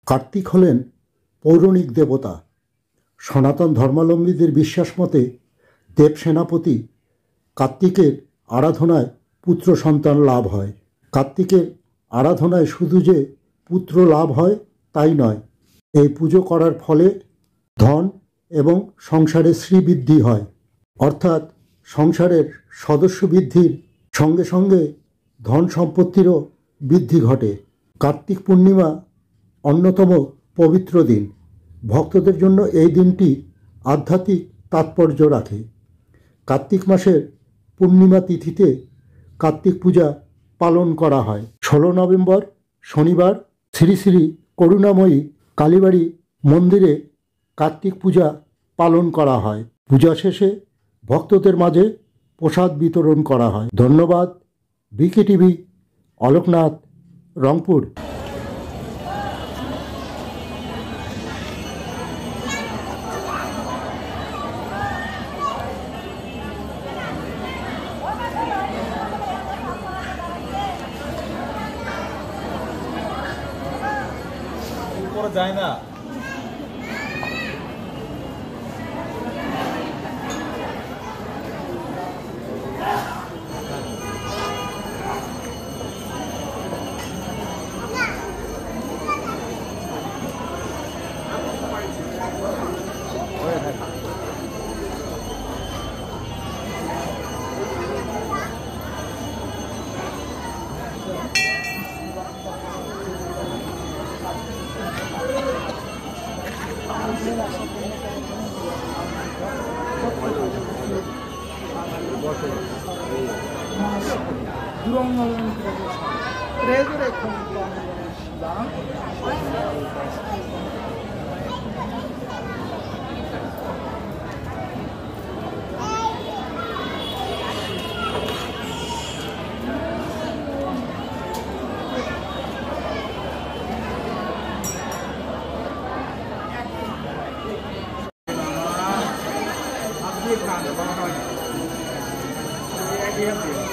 কার্তিক হলেন পৌরাণিক দেবতা। সনাতন ধর্মাবলম্বীদের বিশ্বাস মতে দেব সেনাপতি কার্তিকের আরাধনায় পুত্র সন্তান লাভ হয়। কার্তিকের আরাধনায় শুধু যে পুত্র লাভ হয় তাই নয়, এই পুজো করার ফলে ধন এবং সংসারে শ্রীবৃদ্ধি হয়, অর্থাৎ সংসারের সদস্য বৃদ্ধির সঙ্গে সঙ্গে ধন সম্পত্তিরও বৃদ্ধি ঘটে। কার্তিক পূর্ণিমা অন্যতম পবিত্র দিন। ভক্তদের জন্য এই দিনটি আধ্যাত্মিক তাৎপর্য রাখে। কার্তিক মাসের পূর্ণিমা তিথিতে কার্তিক পূজা পালন করা হয়। 16 নভেম্বর শনিবার শ্রী শ্রী করুণাময়ী কালীবাড়ি মন্দিরে কার্তিক পূজা পালন করা হয়। পূজা শেষে ভক্তদের মাঝে প্রসাদ বিতরণ করা হয়। ধন্যবাদ। বিকেটিভি, অলোকনাথ, রংপুর। যায় না। Dia